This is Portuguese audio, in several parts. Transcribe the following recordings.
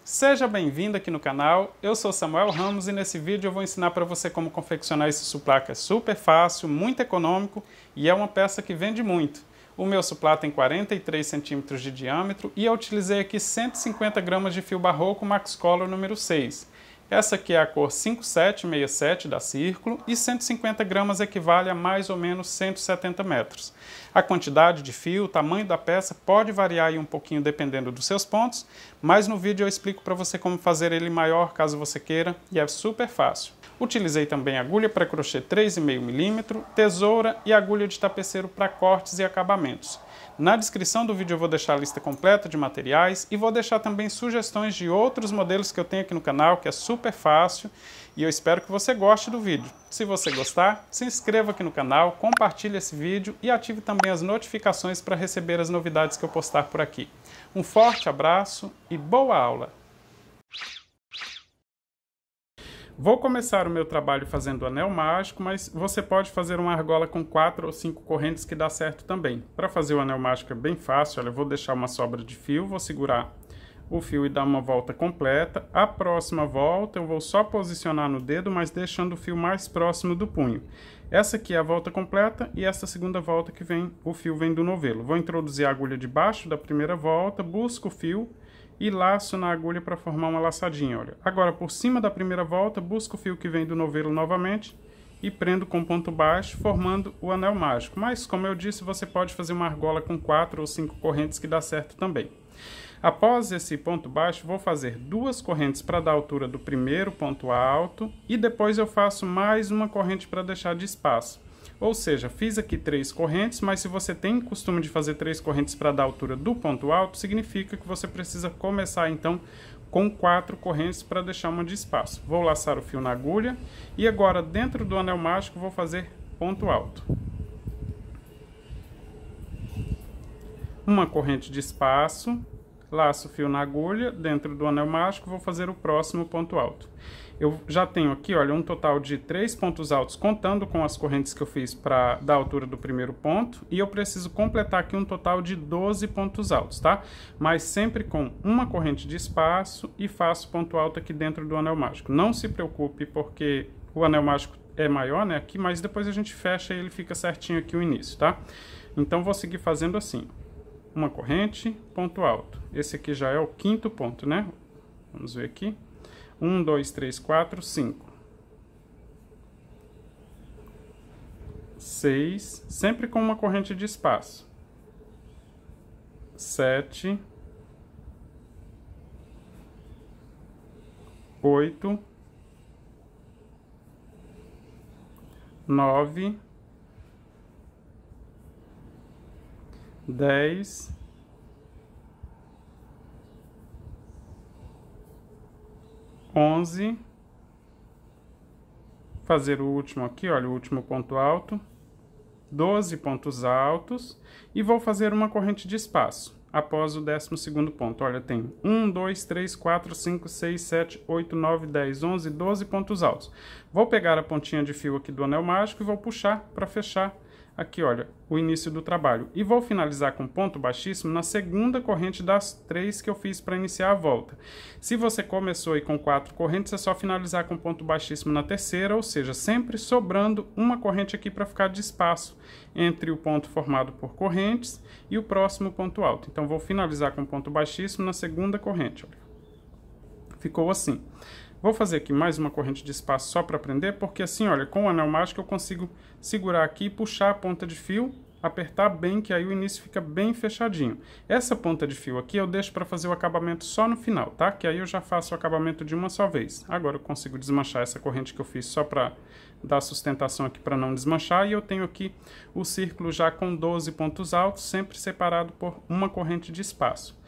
Seja bem-vindo aqui no canal, eu sou Samuel Ramos e nesse vídeo eu vou ensinar para você como confeccionar esse suplá que é super fácil, muito econômico e é uma peça que vende muito. O meu suplá tem 43 centímetros de diâmetro e eu utilizei aqui 150 gramas de fio barroco Max Color número 6. Essa aqui é a cor 5767 da Círculo e 150 gramas equivale a mais ou menos 170 metros. A quantidade de fio, o tamanho da peça pode variar aí um pouquinho dependendo dos seus pontos, mas no vídeo eu explico para você como fazer ele maior caso você queira e é super fácil. Utilizei também agulha para crochê 3,5 mm, tesoura e agulha de tapeceiro para cortes e acabamentos. Na descrição do vídeo eu vou deixar a lista completa de materiais e vou deixar também sugestões de outros modelos que eu tenho aqui no canal, que é super fácil e eu espero que você goste do vídeo. Se você gostar, se inscreva aqui no canal, compartilhe esse vídeo e ative também as notificações para receber as novidades que eu postar por aqui. Um forte abraço e boa aula! Vou começar o meu trabalho fazendo o anel mágico, mas você pode fazer uma argola com 4 ou 5 correntes que dá certo também. Para fazer o anel mágico é bem fácil, olha, eu vou deixar uma sobra de fio, vou segurar o fio e dar uma volta completa. A próxima volta eu vou só posicionar no dedo, mas deixando o fio mais próximo do punho. Essa aqui é a volta completa e essa segunda volta que vem, o fio vem do novelo. Vou introduzir a agulha debaixo da primeira volta, busco o fio e laço na agulha para formar uma laçadinha, olha. Agora, por cima da primeira volta, busco o fio que vem do novelo novamente e prendo com ponto baixo, formando o anel mágico. Mas, como eu disse, você pode fazer uma argola com 4 ou 5 correntes que dá certo também. Após esse ponto baixo, vou fazer 2 correntes para dar a altura do primeiro ponto alto e depois eu faço mais uma corrente para deixar de espaço. Ou seja, fiz aqui 3 correntes, mas se você tem costume de fazer 3 correntes para dar a altura do ponto alto, significa que você precisa começar então com 4 correntes para deixar uma de espaço. Vou laçar o fio na agulha e agora dentro do anel mágico vou fazer ponto alto. Uma corrente de espaço, laço o fio na agulha, dentro do anel mágico vou fazer o próximo ponto alto. Eu já tenho aqui, olha, um total de 3 pontos altos, contando com as correntes que eu fiz para dar a altura do primeiro ponto, e eu preciso completar aqui um total de 12 pontos altos, tá? Mas sempre com uma corrente de espaço e faço ponto alto aqui dentro do anel mágico. Não se preocupe, porque o anel mágico é maior, né, aqui, mas depois a gente fecha e ele fica certinho aqui o início, tá? Então, vou seguir fazendo assim. Uma corrente, ponto alto. Esse aqui já é o 5º ponto, né? Vamos ver aqui. 1, 2, 3, 4, 5. 6, sempre com uma corrente de espaço. 7. 8. 9. 10. 11, fazer o último aqui, olha, o último ponto alto, 12 pontos altos e vou fazer uma corrente de espaço após o 12º ponto. Olha, tem 1, 2, 3, 4, 5, 6, 7, 8, 9, 10, 11, 12 pontos altos. Vou pegar a pontinha de fio aqui do anel mágico e vou puxar para fechar aqui, olha, o início do trabalho. E vou finalizar com ponto baixíssimo na segunda corrente das 3 que eu fiz para iniciar a volta. Se você começou aí com 4 correntes, é só finalizar com ponto baixíssimo na terceira, ou seja, sempre sobrando uma corrente aqui para ficar de espaço entre o ponto formado por correntes e o próximo ponto alto. Então, vou finalizar com ponto baixíssimo na segunda corrente, olha. Ficou assim. Vou fazer aqui mais uma corrente de espaço só para prender, porque assim, olha, com o anel mágico eu consigo segurar aqui e puxar a ponta de fio, apertar bem, que aí o início fica bem fechadinho. Essa ponta de fio aqui eu deixo para fazer o acabamento só no final, tá? Que aí eu já faço o acabamento de uma só vez. Agora eu consigo desmanchar essa corrente que eu fiz só para dar sustentação aqui para não desmanchar, e eu tenho aqui o círculo já com 12 pontos altos, sempre separado por uma corrente de espaço.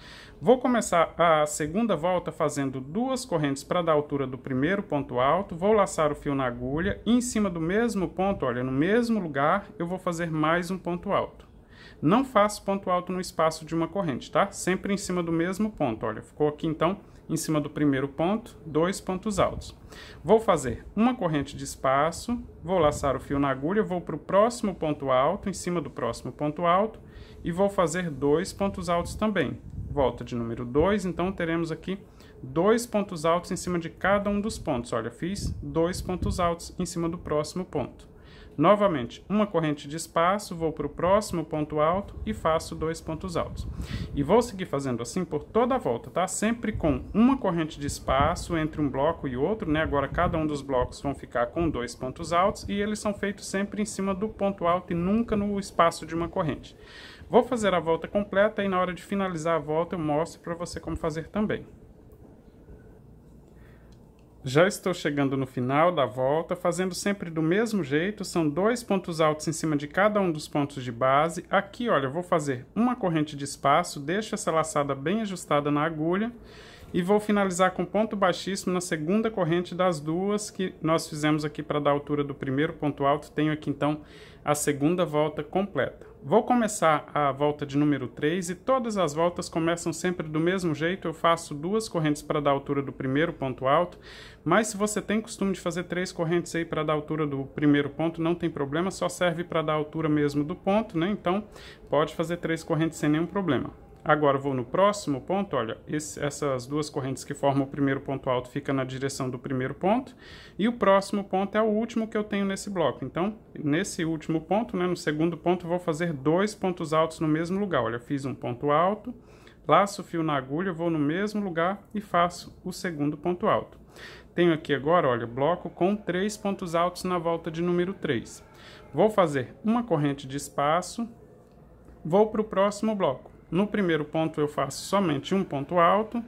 Vou começar a segunda volta fazendo 2 correntes para dar a altura do primeiro ponto alto, vou laçar o fio na agulha e em cima do mesmo ponto, olha, no mesmo lugar, eu vou fazer mais um ponto alto. Não faço ponto alto no espaço de uma corrente, tá? Sempre em cima do mesmo ponto, olha, ficou aqui então em cima do primeiro ponto, 2 pontos altos. Vou fazer uma corrente de espaço, vou laçar o fio na agulha, vou para o próximo ponto alto, em cima do próximo ponto alto, e vou fazer 2 pontos altos também. Volta de número 2, então teremos aqui 2 pontos altos em cima de cada um dos pontos. Olha, fiz 2 pontos altos em cima do próximo ponto. Novamente, uma corrente de espaço, vou para o próximo ponto alto e faço 2 pontos altos. E vou seguir fazendo assim por toda a volta, tá? Sempre com uma corrente de espaço entre um bloco e outro, né? Agora cada um dos blocos vão ficar com 2 pontos altos e eles são feitos sempre em cima do ponto alto e nunca no espaço de uma corrente. Vou fazer a volta completa e na hora de finalizar a volta eu mostro para você como fazer também. Já estou chegando no final da volta, fazendo sempre do mesmo jeito, são 2 pontos altos em cima de cada um dos pontos de base. Aqui, olha, eu vou fazer uma corrente de espaço, deixo essa laçada bem ajustada na agulha e vou finalizar com ponto baixíssimo na segunda corrente das duas que nós fizemos aqui para dar a altura do primeiro ponto alto. Tenho aqui então a segunda volta completa. Vou começar a volta de número 3 e todas as voltas começam sempre do mesmo jeito. Eu faço 2 correntes para dar a altura do primeiro ponto alto, mas se você tem costume de fazer 3 correntes aí para dar a altura do primeiro ponto, não tem problema, só serve para dar a altura mesmo do ponto, né? Então, pode fazer 3 correntes sem nenhum problema. Agora vou no próximo ponto, olha, essas 2 correntes que formam o primeiro ponto alto ficam na direção do primeiro ponto, e o próximo ponto é o último que eu tenho nesse bloco. Então, nesse último ponto, né, no segundo ponto, vou fazer 2 pontos altos no mesmo lugar. Olha, fiz um ponto alto, laço o fio na agulha, vou no mesmo lugar e faço o segundo ponto alto. Tenho aqui agora, olha, bloco com 3 pontos altos na volta de número 3. Vou fazer uma corrente de espaço, vou para o próximo bloco. No primeiro ponto eu faço somente um ponto alto.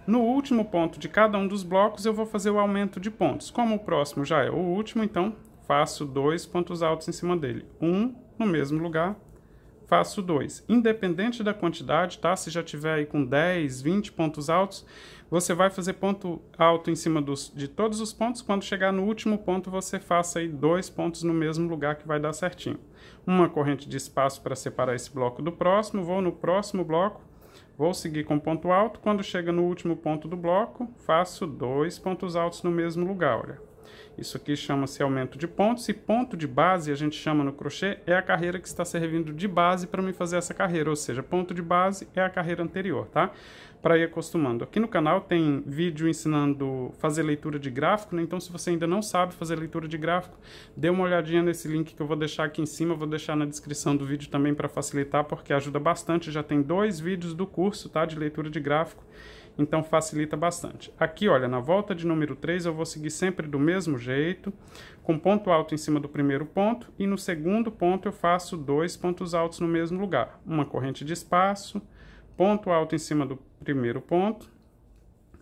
No último ponto de cada um dos blocos eu vou fazer o aumento de pontos. Como o próximo já é o último, então faço 2 pontos altos em cima dele. Um no mesmo lugar, faço 2. Independente da quantidade, tá? Se já tiver aí com 10, 20 pontos altos, você vai fazer ponto alto em cima de todos os pontos. Quando chegar no último ponto, você faça aí 2 pontos no mesmo lugar que vai dar certinho. Uma corrente de espaço para separar esse bloco do próximo. Vou no próximo bloco, vou seguir com ponto alto. Quando chega no último ponto do bloco, faço 2 pontos altos no mesmo lugar, olha. Isso aqui chama-se aumento de pontos, e ponto de base, a gente chama no crochê, é a carreira que está servindo de base para mim fazer essa carreira, ou seja, ponto de base é a carreira anterior, tá? Para ir acostumando. Aqui no canal tem vídeo ensinando fazer leitura de gráfico, né? Então se você ainda não sabe fazer leitura de gráfico, dê uma olhadinha nesse link que eu vou deixar aqui em cima, vou deixar na descrição do vídeo também para facilitar, porque ajuda bastante, já tem 2 vídeos do curso, tá? De leitura de gráfico. Então facilita bastante. Aqui, olha, na volta de número 3 eu vou seguir sempre do mesmo jeito, com ponto alto em cima do primeiro ponto, e no segundo ponto eu faço 2 pontos altos no mesmo lugar. Uma corrente de espaço, ponto alto em cima do primeiro ponto,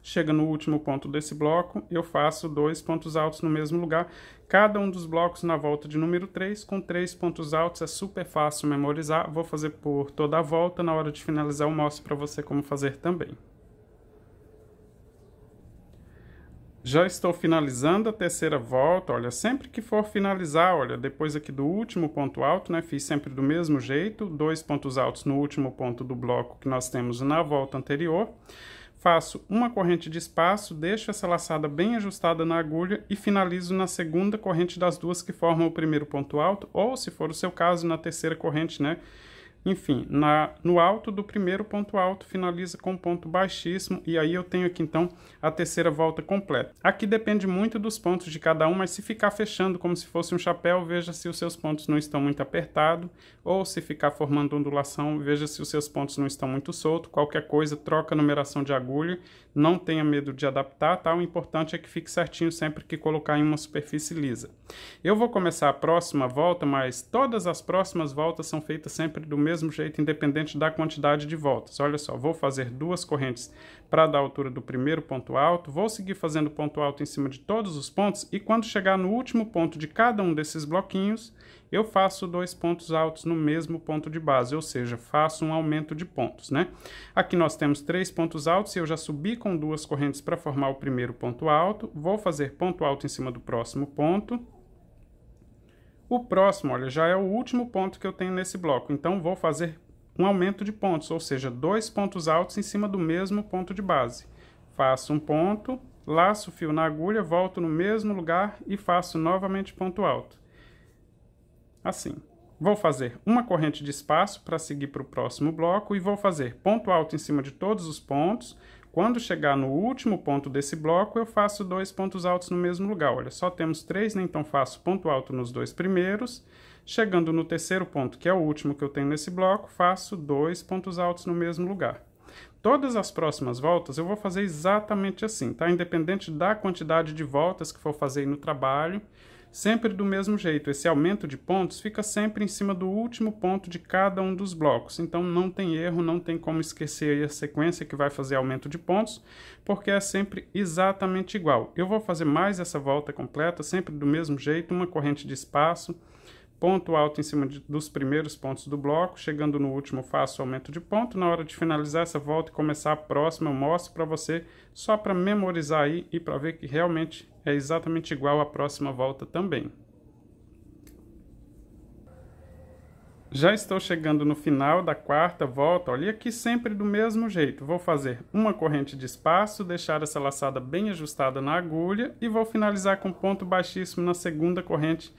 chega no último ponto desse bloco, eu faço 2 pontos altos no mesmo lugar. Cada um dos blocos na volta de número 3, com 3 pontos altos, é super fácil memorizar. Vou fazer por toda a volta, na hora de finalizar eu mostro para você como fazer também. Já estou finalizando a terceira volta, olha, sempre que for finalizar, olha, depois aqui do último ponto alto, né, fiz sempre do mesmo jeito, 2 pontos altos no último ponto do bloco que nós temos na volta anterior, faço uma corrente de espaço, deixo essa laçada bem ajustada na agulha e finalizo na segunda corrente das duas que formam o primeiro ponto alto, ou se for o seu caso, na terceira corrente, né, enfim, no alto do primeiro ponto alto, finaliza com ponto baixíssimo, e aí eu tenho aqui então a terceira volta completa. Aqui depende muito dos pontos de cada um, mas se ficar fechando como se fosse um chapéu, veja se os seus pontos não estão muito apertados, ou se ficar formando ondulação, veja se os seus pontos não estão muito soltos. Qualquer coisa, troca a numeração de agulha, não tenha medo de adaptar, tá? O importante é que fique certinho sempre que colocar em uma superfície lisa. Eu vou começar a próxima volta, mas todas as próximas voltas são feitas sempre do mesmo jeito, independente da quantidade de voltas. Olha só, vou fazer 2 correntes para dar a altura do primeiro ponto alto, vou seguir fazendo ponto alto em cima de todos os pontos, e quando chegar no último ponto de cada um desses bloquinhos, eu faço 2 pontos altos no mesmo ponto de base, ou seja, faço um aumento de pontos, né? Aqui nós temos 3 pontos altos, e eu já subi com 2 correntes para formar o primeiro ponto alto, vou fazer ponto alto em cima do próximo ponto. O próximo, olha, já é o último ponto que eu tenho nesse bloco, então vou fazer um aumento de pontos, ou seja, 2 pontos altos em cima do mesmo ponto de base. Faço um ponto, laço o fio na agulha, volto no mesmo lugar e faço novamente ponto alto. Assim. Vou fazer uma corrente de espaço para seguir para o próximo bloco e vou fazer ponto alto em cima de todos os pontos, Quando chegar no último ponto desse bloco, eu faço 2 pontos altos no mesmo lugar. Olha, só temos 3, né? Então faço ponto alto nos 2 primeiros. Chegando no terceiro ponto, que é o último que eu tenho nesse bloco, faço 2 pontos altos no mesmo lugar. Todas as próximas voltas eu vou fazer exatamente assim, tá? Independente da quantidade de voltas que for fazer aí no trabalho, sempre do mesmo jeito. Esse aumento de pontos fica sempre em cima do último ponto de cada um dos blocos. Então não tem erro, não tem como esquecer aí a sequência que vai fazer aumento de pontos, porque é sempre exatamente igual. Eu vou fazer mais essa volta completa, sempre do mesmo jeito, uma corrente de espaço, ponto alto em cima dos primeiros pontos do bloco, chegando no último faço aumento de ponto. Na hora de finalizar essa volta e começar a próxima, eu mostro para você, só para memorizar aí e para ver que realmente é exatamente igual à próxima volta também. Já estou chegando no final da quarta volta, olha aqui sempre do mesmo jeito. Vou fazer uma corrente de espaço, deixar essa laçada bem ajustada na agulha e vou finalizar com ponto baixíssimo na segunda corrente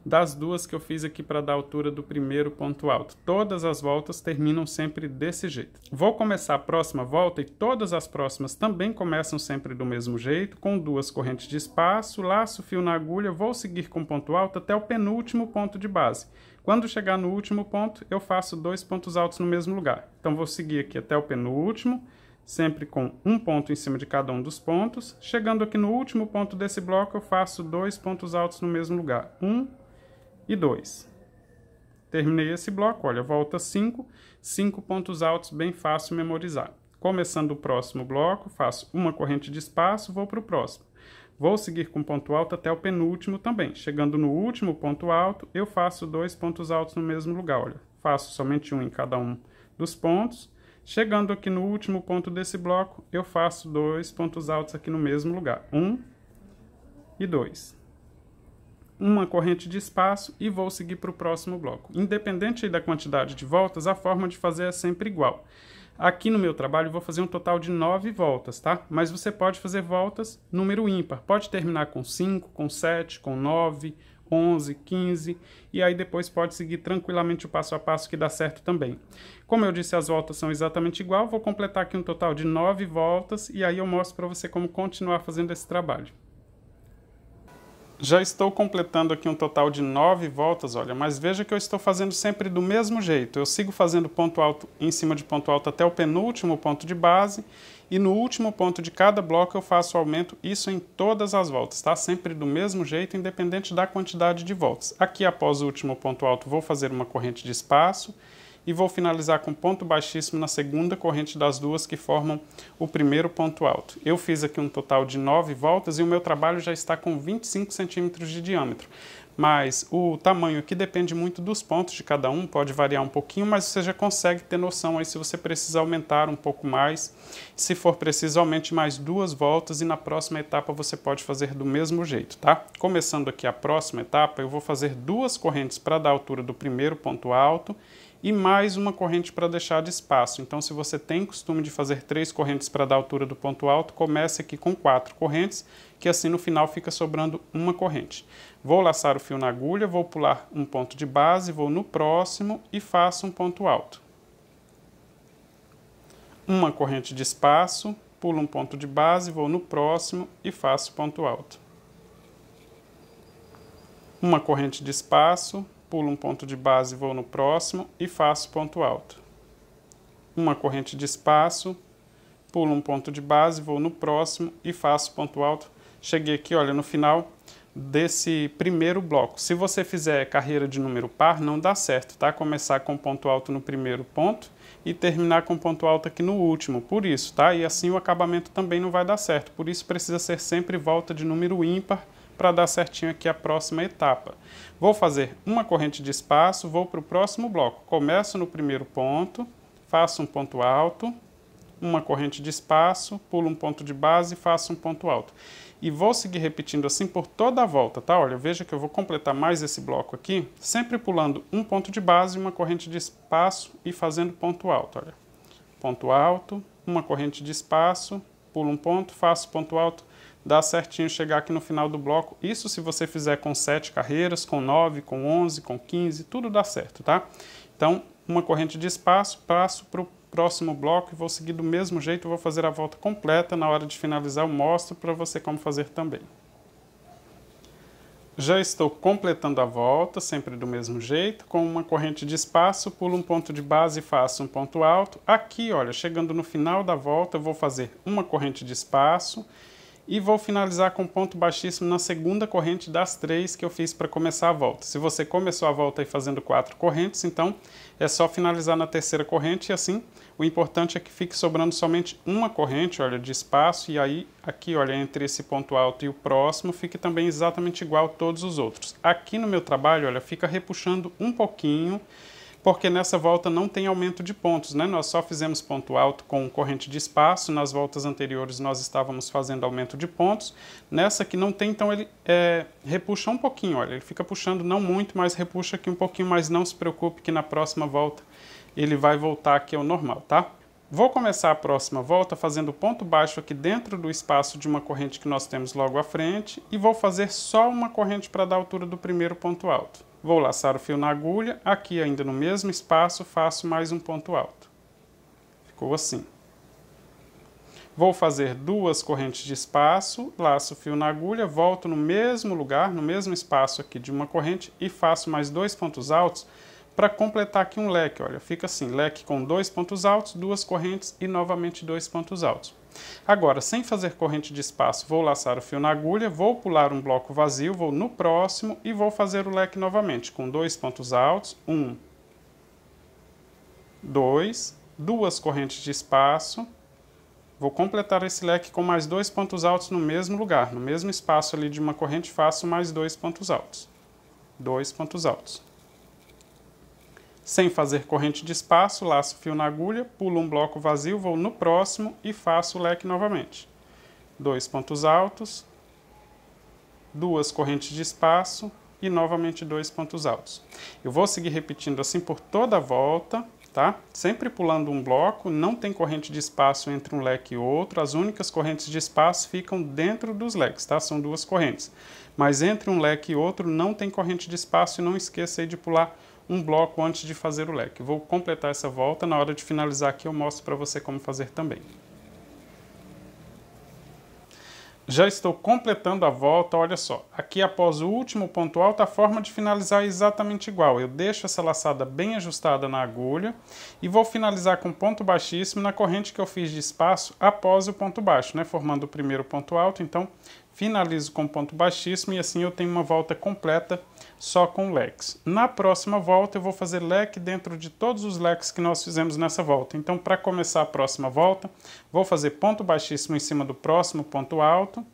das duas que eu fiz aqui para dar a altura do primeiro ponto alto. Todas as voltas terminam sempre desse jeito. Vou começar a próxima volta e todas as próximas também começam sempre do mesmo jeito, com 2 correntes de espaço, laço o fio na agulha, vou seguir com ponto alto até o penúltimo ponto de base. Quando chegar no último ponto, eu faço 2 pontos altos no mesmo lugar. Então vou seguir aqui até o penúltimo, sempre com um ponto em cima de cada um dos pontos. Chegando aqui no último ponto desse bloco, eu faço 2 pontos altos no mesmo lugar. 1 e 2. Terminei esse bloco, olha, volta 5, 5 pontos altos, bem fácil memorizar. Começando o próximo bloco, faço uma corrente de espaço, vou para o próximo. Vou seguir com ponto alto até o penúltimo também. Chegando no último ponto alto, eu faço 2 pontos altos no mesmo lugar, olha. Faço somente um em cada um dos pontos. Chegando aqui no último ponto desse bloco, eu faço 2 pontos altos aqui no mesmo lugar. 1 e 2. Uma corrente de espaço e vou seguir para o próximo bloco. Independente da quantidade de voltas, a forma de fazer é sempre igual. Aqui no meu trabalho eu vou fazer um total de 9 voltas, tá? Mas você pode fazer voltas número ímpar. Pode terminar com 5, com 7, com 9, 11, 15 e aí depois pode seguir tranquilamente o passo a passo que dá certo também. Como eu disse, as voltas são exatamente igual, vou completar aqui um total de 9 voltas e aí eu mostro para você como continuar fazendo esse trabalho. Já estou completando aqui um total de 9 voltas, olha, mas veja que eu estou fazendo sempre do mesmo jeito. Eu sigo fazendo ponto alto em cima de ponto alto até o penúltimo ponto de base e no último ponto de cada bloco eu faço o aumento, isso em todas as voltas, tá? Sempre do mesmo jeito, independente da quantidade de voltas. Aqui, após o último ponto alto, vou fazer uma corrente de espaço e vou finalizar com ponto baixíssimo na segunda corrente das duas que formam o primeiro ponto alto. Eu fiz aqui um total de 9 voltas e o meu trabalho já está com 25 centímetros de diâmetro. Mas o tamanho aqui depende muito dos pontos de cada um, pode variar um pouquinho, mas você já consegue ter noção aí se você precisa aumentar um pouco mais. Se for preciso, aumente mais 2 voltas e na próxima etapa você pode fazer do mesmo jeito, tá? Começando aqui a próxima etapa, eu vou fazer 2 correntes para dar a altura do primeiro ponto alto e mais uma corrente para deixar de espaço. Então, se você tem costume de fazer 3 correntes para dar a altura do ponto alto, comece aqui com 4 correntes, que assim no final fica sobrando uma corrente. Vou laçar o fio na agulha, vou pular um ponto de base, vou no próximo e faço um ponto alto. Uma corrente de espaço, pulo um ponto de base, vou no próximo e faço ponto alto. Uma corrente de espaço, pulo um ponto de base, vou no próximo e faço ponto alto. Uma corrente de espaço, pulo um ponto de base, vou no próximo e faço ponto alto. Cheguei aqui, olha, no final desse primeiro bloco. Se você fizer carreira de número par, não dá certo, tá? Começar com ponto alto no primeiro ponto e terminar com ponto alto aqui no último, por isso, tá? E assim o acabamento também não vai dar certo, por isso precisa ser sempre volta de número ímpar para dar certinho aqui a próxima etapa. Vou fazer uma corrente de espaço, vou para o próximo bloco. Começo no primeiro ponto, faço um ponto alto, uma corrente de espaço, pulo um ponto de base e faço um ponto alto. E vou seguir repetindo assim por toda a volta, tá? Olha, veja que eu vou completar mais esse bloco aqui, sempre pulando um ponto de base, uma corrente de espaço e fazendo ponto alto, olha. Ponto alto, uma corrente de espaço, pulo um ponto, faço ponto alto, dá certinho chegar aqui no final do bloco. Isso se você fizer com 7 carreiras, com 9, com 11, com 15, tudo dá certo, tá? Então, uma corrente de espaço, passo para o próximo bloco e vou seguir do mesmo jeito, vou fazer a volta completa. Na hora de finalizar eu mostro para você como fazer também. Já estou completando a volta, sempre do mesmo jeito, com uma corrente de espaço, pulo um ponto de base e faço um ponto alto. Aqui, olha, chegando no final da volta, eu vou fazer uma corrente de espaço e vou finalizar com ponto baixíssimo na segunda corrente das 3 que eu fiz para começar a volta. Se você começou a volta aí fazendo 4 correntes, então é só finalizar na terceira corrente e assim o importante é que fique sobrando somente uma corrente, olha, de espaço, e aí aqui, olha, entre esse ponto alto e o próximo, fique também exatamente igual a todos os outros. Aqui no meu trabalho, olha, fica repuxando um pouquinho, porque nessa volta não tem aumento de pontos, né? Nós só fizemos ponto alto com corrente de espaço, nas voltas anteriores nós estávamos fazendo aumento de pontos, nessa aqui não tem, então ele repuxa um pouquinho, olha, ele fica puxando não muito, mas repuxa aqui um pouquinho, mas não se preocupe que na próxima volta ele vai voltar aqui ao normal, tá? Vou começar a próxima volta fazendo ponto baixo aqui dentro do espaço de uma corrente que nós temos logo à frente e vou fazer só uma corrente para dar a altura do primeiro ponto alto. Vou laçar o fio na agulha, aqui ainda no mesmo espaço faço mais um ponto alto. Ficou assim. Vou fazer 2 correntes de espaço, laço o fio na agulha, volto no mesmo lugar, no mesmo espaço aqui de uma corrente e faço mais 2 pontos altos para completar aqui um leque, olha, fica assim, leque com 2 pontos altos, 2 correntes e novamente 2 pontos altos. Agora, sem fazer corrente de espaço, vou laçar o fio na agulha, vou pular um bloco vazio, vou no próximo e vou fazer o leque novamente, com 2 pontos altos, 1, 2, 2 correntes de espaço, vou completar esse leque com mais 2 pontos altos no mesmo lugar, no mesmo espaço ali de uma corrente, faço mais 2 pontos altos, 2 pontos altos. Sem fazer corrente de espaço, laço o fio na agulha, pulo um bloco vazio, vou no próximo e faço o leque novamente. 2 pontos altos, 2 correntes de espaço e novamente 2 pontos altos. Eu vou seguir repetindo assim por toda a volta, tá? Sempre pulando um bloco, não tem corrente de espaço entre um leque e outro, as únicas correntes de espaço ficam dentro dos leques, tá? São 2 correntes. Mas entre um leque e outro não tem corrente de espaço e não esqueça aí de pular um bloco antes de fazer o leque. Vou completar essa volta, na hora de finalizar aqui eu mostro para você como fazer também. Já estou completando a volta, olha só. Aqui após o último ponto alto, a forma de finalizar é exatamente igual. Eu deixo essa laçada bem ajustada na agulha e vou finalizar com ponto baixíssimo na corrente que eu fiz de espaço após o ponto baixo, né? Formando o primeiro ponto alto, então finalizo com ponto baixíssimo e assim eu tenho uma volta completa só com leques. Na próxima volta eu vou fazer leque dentro de todos os leques que nós fizemos nessa volta. Então, para começar a próxima volta, vou fazer ponto baixíssimo em cima do próximo ponto alto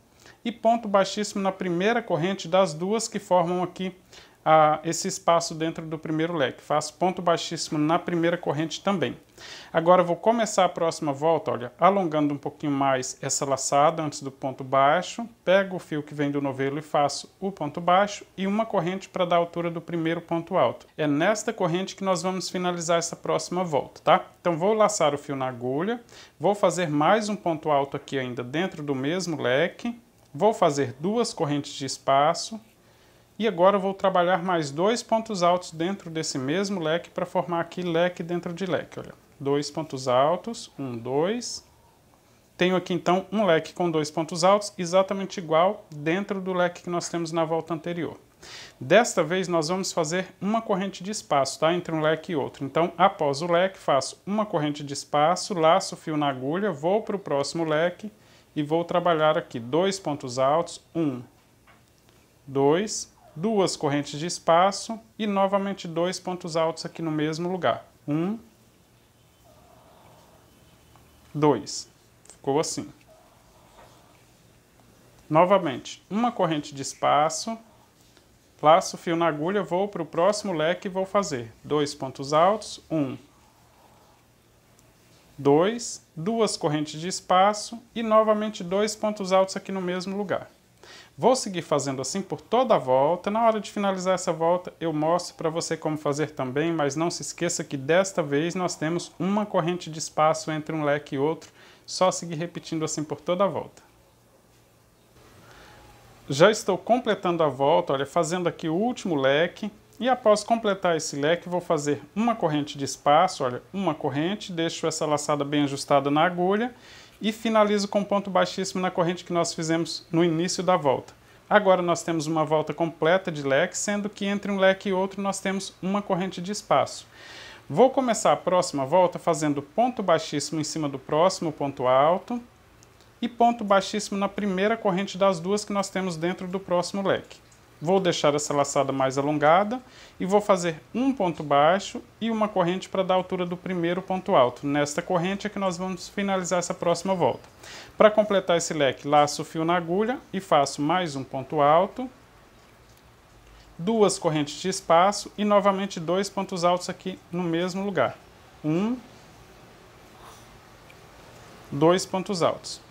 e ponto baixíssimo na primeira corrente das 2 que formam aqui esse espaço dentro do primeiro leque. Faço ponto baixíssimo na primeira corrente também. Agora vou começar a próxima volta, olha, alongando um pouquinho mais essa laçada antes do ponto baixo, pego o fio que vem do novelo e faço o ponto baixo e uma corrente para dar a altura do primeiro ponto alto. É nesta corrente que nós vamos finalizar essa próxima volta, tá? Então vou laçar o fio na agulha, vou fazer mais um ponto alto aqui ainda dentro do mesmo leque, vou fazer 2 correntes de espaço, e agora eu vou trabalhar mais 2 pontos altos dentro desse mesmo leque para formar aqui leque dentro de leque, olha. 2 pontos altos, 1, 2. Tenho aqui então um leque com 2 pontos altos, exatamente igual dentro do leque que nós temos na volta anterior. Desta vez nós vamos fazer uma corrente de espaço, tá? Entre um leque e outro. Então, após o leque, faço uma corrente de espaço, laço o fio na agulha, vou para o próximo leque e vou trabalhar aqui 2 pontos altos, 1, 2, 2 correntes de espaço e novamente 2 pontos altos aqui no mesmo lugar. 1, 2. Ficou assim. Novamente, uma corrente de espaço, laço o fio na agulha, vou para o próximo leque e vou fazer 2 pontos altos, 1, 2, 2 correntes de espaço e novamente 2 pontos altos aqui no mesmo lugar. Vou seguir fazendo assim por toda a volta. Na hora de finalizar essa volta, eu mostro para você como fazer também, mas não se esqueça que desta vez nós temos uma corrente de espaço entre um leque e outro. Só seguir repetindo assim por toda a volta. Já estou completando a volta, olha, fazendo aqui o último leque. E após completar esse leque, vou fazer uma corrente de espaço, olha, uma corrente, deixo essa laçada bem ajustada na agulha e finalizo com ponto baixíssimo na corrente que nós fizemos no início da volta. Agora nós temos uma volta completa de leque, sendo que entre um leque e outro nós temos uma corrente de espaço. Vou começar a próxima volta fazendo ponto baixíssimo em cima do próximo ponto alto e ponto baixíssimo na primeira corrente das duas que nós temos dentro do próximo leque. Vou deixar essa laçada mais alongada e vou fazer um ponto baixo e uma corrente para dar a altura do primeiro ponto alto. Nesta corrente é que nós vamos finalizar essa próxima volta. Para completar esse leque, laço o fio na agulha e faço mais um ponto alto, duas correntes de espaço e novamente dois pontos altos aqui no mesmo lugar. Dois pontos altos.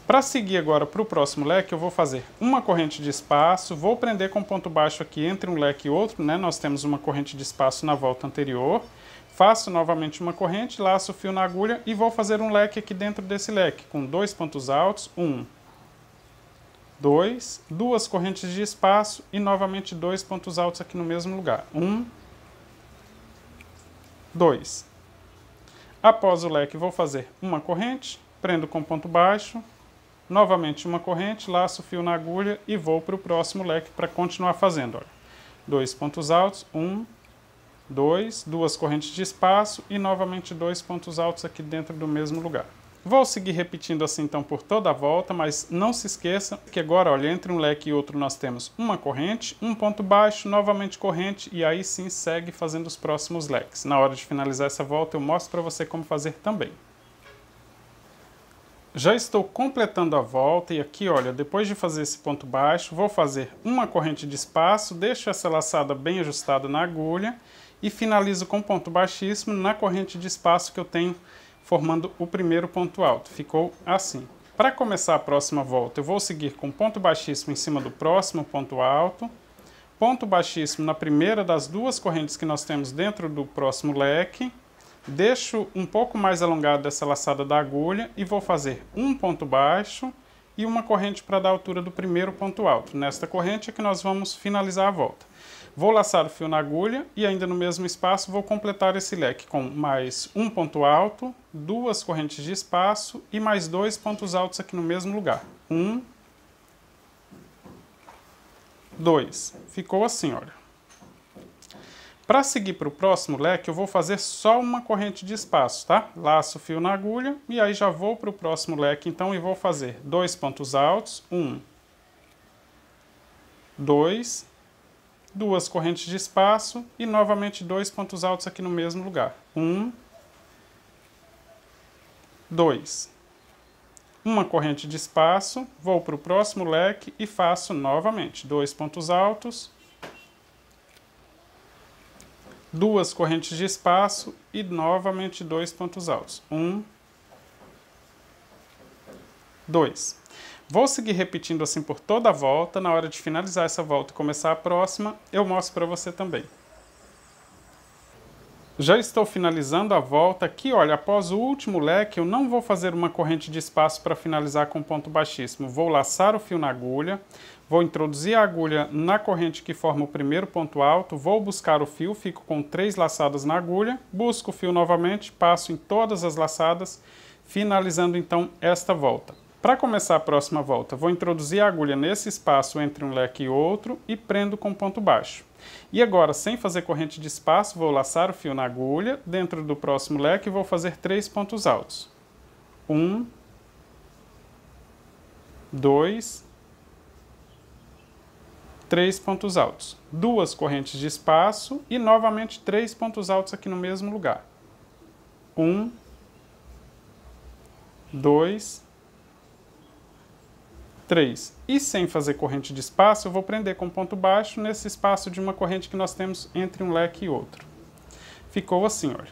Para seguir agora para o próximo leque, eu vou fazer uma corrente de espaço, vou prender com ponto baixo aqui entre um leque e outro, né? Nós temos uma corrente de espaço na volta anterior. Faço novamente uma corrente, laço o fio na agulha e vou fazer um leque aqui dentro desse leque, com dois pontos altos, duas correntes de espaço e novamente dois pontos altos aqui no mesmo lugar. Dois. Após o leque, vou fazer uma corrente, prendo com ponto baixo, novamente uma corrente, laço o fio na agulha e vou para o próximo leque para continuar fazendo. Olha. Dois pontos altos, duas correntes de espaço e novamente dois pontos altos aqui dentro do mesmo lugar. Vou seguir repetindo assim então por toda a volta, mas não se esqueça que agora, olha, entre um leque e outro nós temos uma corrente, um ponto baixo, novamente corrente e aí sim segue fazendo os próximos leques. Na hora de finalizar essa volta eu mostro para você como fazer também. Já estou completando a volta e aqui, olha, depois de fazer esse ponto baixo, vou fazer uma corrente de espaço, deixo essa laçada bem ajustada na agulha e finalizo com ponto baixíssimo na corrente de espaço que eu tenho formando o primeiro ponto alto. Ficou assim. Para começar a próxima volta, eu vou seguir com ponto baixíssimo em cima do próximo ponto alto, ponto baixíssimo na primeira das duas correntes que nós temos dentro do próximo leque, deixo um pouco mais alongada essa laçada da agulha e vou fazer um ponto baixo e uma corrente para dar a altura do primeiro ponto alto. Nesta corrente é que nós vamos finalizar a volta. Vou laçar o fio na agulha e ainda no mesmo espaço vou completar esse leque com mais um ponto alto, duas correntes de espaço e mais dois pontos altos aqui no mesmo lugar. Dois. Ficou assim, olha. Para seguir para o próximo leque, eu vou fazer só uma corrente de espaço, tá? Laço o fio na agulha e aí já vou para o próximo leque, então, e vou fazer dois pontos altos, dois, duas correntes de espaço e novamente dois pontos altos aqui no mesmo lugar. Dois. Uma corrente de espaço, vou para o próximo leque e faço novamente dois pontos altos, duas correntes de espaço e novamente dois pontos altos. Dois. Vou seguir repetindo assim por toda a volta. Na hora de finalizar essa volta e começar a próxima, eu mostro para você também. Já estou finalizando a volta aqui, olha, após o último leque, eu não vou fazer uma corrente de espaço para finalizar com ponto baixíssimo. Vou laçar o fio na agulha, vou introduzir a agulha na corrente que forma o primeiro ponto alto, vou buscar o fio, fico com 3 laçadas na agulha, busco o fio novamente, passo em todas as laçadas, finalizando então esta volta. Para começar a próxima volta, vou introduzir a agulha nesse espaço entre um leque e outro e prendo com ponto baixo. E agora, sem fazer corrente de espaço, vou laçar o fio na agulha, dentro do próximo leque vou fazer 3 pontos altos. 2, 3 pontos altos. Duas correntes de espaço e novamente 3 pontos altos aqui no mesmo lugar. 2, 3. E sem fazer corrente de espaço, eu vou prender com ponto baixo nesse espaço de uma corrente que nós temos entre um leque e outro. Ficou assim, olha.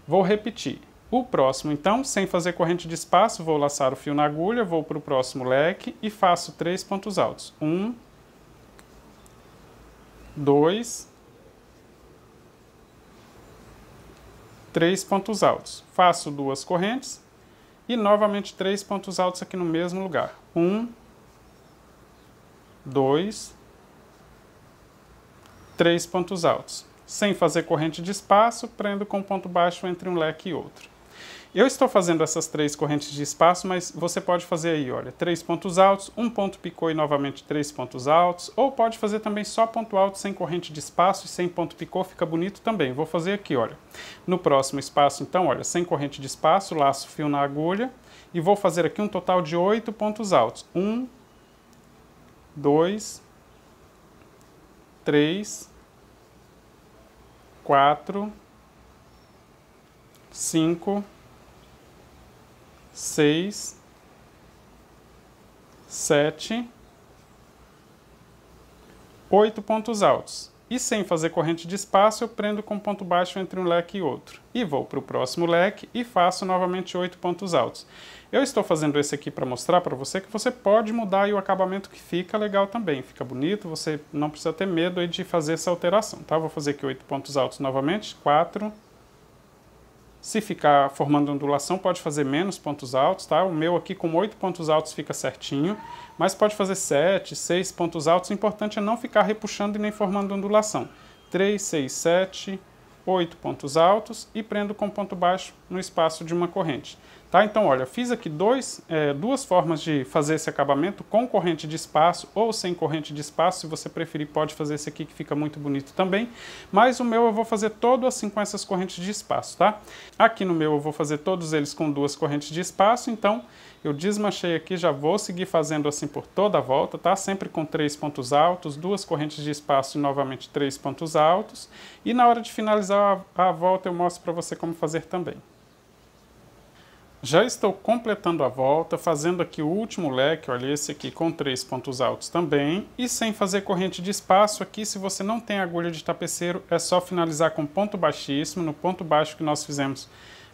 Vou repetir. O próximo, então, sem fazer corrente de espaço, vou laçar o fio na agulha, vou para o próximo leque e faço 3 pontos altos. 2, 3 pontos altos. Faço duas correntes e novamente 3 pontos altos aqui no mesmo lugar. 2, 3 pontos altos. Sem fazer corrente de espaço, prendo com ponto baixo entre um leque e outro. Eu estou fazendo essas 3 correntes de espaço, mas você pode fazer aí, olha, 3 pontos altos, um ponto picô e novamente 3 pontos altos, ou pode fazer também só ponto alto sem corrente de espaço e sem ponto picô, fica bonito também. Vou fazer aqui, olha, no próximo espaço, então, olha, sem corrente de espaço, laço o fio na agulha e vou fazer aqui um total de 8 pontos altos. 1, 2, 3, 4, 5, 6, 7, 8 pontos altos. E sem fazer corrente de espaço, eu prendo com ponto baixo entre um leque e outro. E vou para o próximo leque e faço novamente 8 pontos altos. Eu estou fazendo esse aqui para mostrar para você que você pode mudar aí o acabamento que fica legal também. Fica bonito, você não precisa ter medo aí de fazer essa alteração, tá? Vou fazer aqui 8 pontos altos novamente. 4. Se ficar formando ondulação, pode fazer menos pontos altos, tá? O meu aqui com 8 pontos altos fica certinho, mas pode fazer 7, 6 pontos altos. O importante é não ficar repuxando e nem formando ondulação. 3, 6, 7, 8 pontos altos e prendo com ponto baixo no espaço de uma corrente. Tá? Então, olha, fiz aqui duas formas de fazer esse acabamento, com corrente de espaço ou sem corrente de espaço. Se você preferir, pode fazer esse aqui que fica muito bonito também. Mas o meu eu vou fazer todo assim com essas correntes de espaço, tá? Aqui no meu eu vou fazer todos eles com 2 correntes de espaço, então eu desmanchei aqui, já vou seguir fazendo assim por toda a volta, tá? Sempre com 3 pontos altos, 2 correntes de espaço e novamente 3 pontos altos. E na hora de finalizar a volta eu mostro para você como fazer também. Já estou completando a volta, fazendo aqui o último leque, olha esse aqui com 3 pontos altos também, e sem fazer corrente de espaço aqui, se você não tem agulha de tapeceiro, é só finalizar com ponto baixíssimo, no ponto baixo que nós fizemos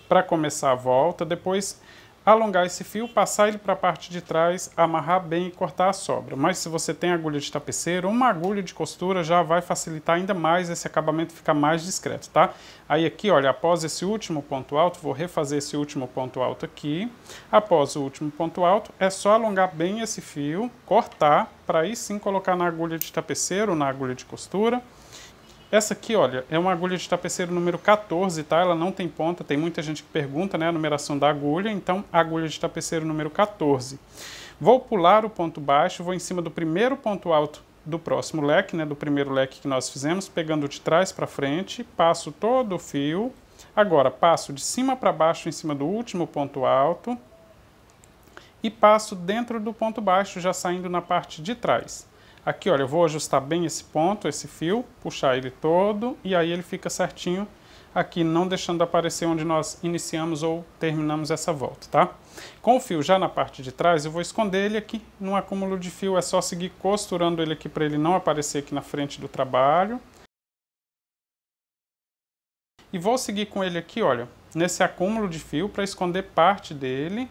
para começar a volta, depois alongar esse fio, passar ele para a parte de trás, amarrar bem e cortar a sobra. Mas se você tem agulha de tapeceiro, uma agulha de costura já vai facilitar ainda mais esse acabamento, ficar mais discreto, tá? Aí aqui, olha, após esse último ponto alto, vou refazer esse último ponto alto aqui. Após o último ponto alto, é só alongar bem esse fio, cortar, para aí sim colocar na agulha de tapeceiro ou na agulha de costura. Essa aqui, olha, é uma agulha de tapeceiro número 14, tá? Ela não tem ponta, tem muita gente que pergunta, né, a numeração da agulha, então agulha de tapeceiro número 14. Vou pular o ponto baixo, vou em cima do primeiro ponto alto do próximo leque, né, do primeiro leque que nós fizemos, pegando de trás para frente, passo todo o fio. Agora passo de cima para baixo em cima do último ponto alto e passo dentro do ponto baixo, já saindo na parte de trás. Aqui, olha, eu vou ajustar bem esse ponto, esse fio, puxar ele todo e aí ele fica certinho aqui, não deixando aparecer onde nós iniciamos ou terminamos essa volta, tá? Com o fio já na parte de trás, eu vou esconder ele aqui num acúmulo de fio, é só seguir costurando ele aqui para ele não aparecer aqui na frente do trabalho. E vou seguir com ele aqui, olha, nesse acúmulo de fio para esconder parte dele.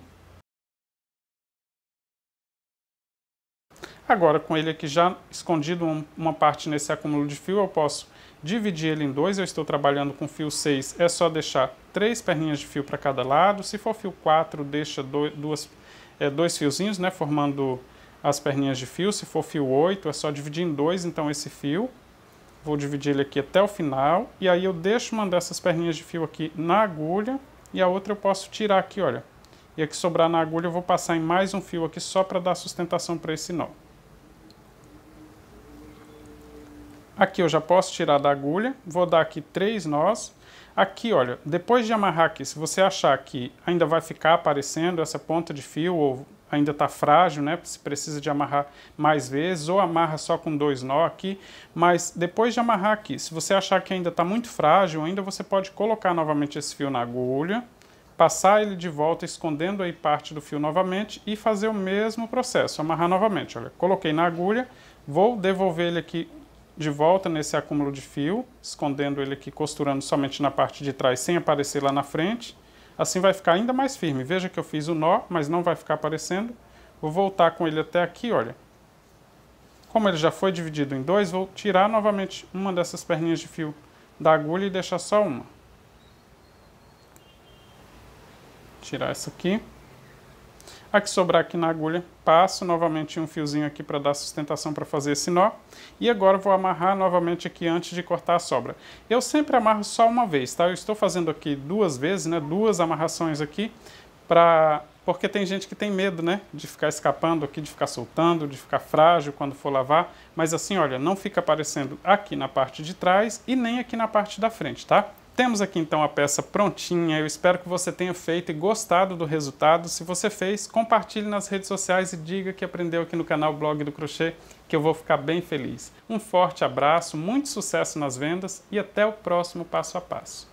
Agora, com ele aqui já escondido uma parte nesse acúmulo de fio, eu posso dividir ele em 2. Eu estou trabalhando com fio 6, é só deixar 3 perninhas de fio para cada lado. Se for fio 4, deixa dois fiozinhos, né, formando as perninhas de fio. Se for fio 8, é só dividir em 2, então esse fio. Vou dividir ele aqui até o final, e aí eu deixo uma dessas perninhas de fio aqui na agulha, e a outra eu posso tirar aqui, olha. E aqui sobrar na agulha eu vou passar em mais um fio aqui só para dar sustentação para esse nó. Aqui eu já posso tirar da agulha, vou dar aqui 3 nós. Aqui, olha, depois de amarrar aqui, se você achar que ainda vai ficar aparecendo essa ponta de fio, ou ainda está frágil, né, se precisa de amarrar mais vezes, ou amarra só com 2 nó aqui, mas depois de amarrar aqui, se você achar que ainda está muito frágil, ainda você pode colocar novamente esse fio na agulha, passar ele de volta, escondendo aí parte do fio novamente e fazer o mesmo processo, amarrar novamente. Olha, coloquei na agulha, vou devolver ele aqui de volta nesse acúmulo de fio, escondendo ele aqui, costurando somente na parte de trás, sem aparecer lá na frente. Assim vai ficar ainda mais firme. Veja que eu fiz o nó, mas não vai ficar aparecendo. Vou voltar com ele até aqui, olha. Como ele já foi dividido em 2, vou tirar novamente uma dessas perninhas de fio da agulha e deixar só uma. Tirar essa aqui. A que sobrar aqui na agulha, passo novamente um fiozinho aqui para dar sustentação para fazer esse nó. E agora vou amarrar novamente aqui antes de cortar a sobra. Eu sempre amarro só uma vez, tá? Eu estou fazendo aqui 2 vezes, né? 2 amarrações aqui, porque tem gente que tem medo, né? De ficar escapando aqui, de ficar soltando, de ficar frágil quando for lavar. Mas assim, olha, não fica aparecendo aqui na parte de trás e nem aqui na parte da frente, tá? Temos aqui então a peça prontinha, eu espero que você tenha feito e gostado do resultado. Se você fez, compartilhe nas redes sociais e diga que aprendeu aqui no canal Blog do Crochê, que eu vou ficar bem feliz. Um forte abraço, muito sucesso nas vendas e até o próximo passo a passo.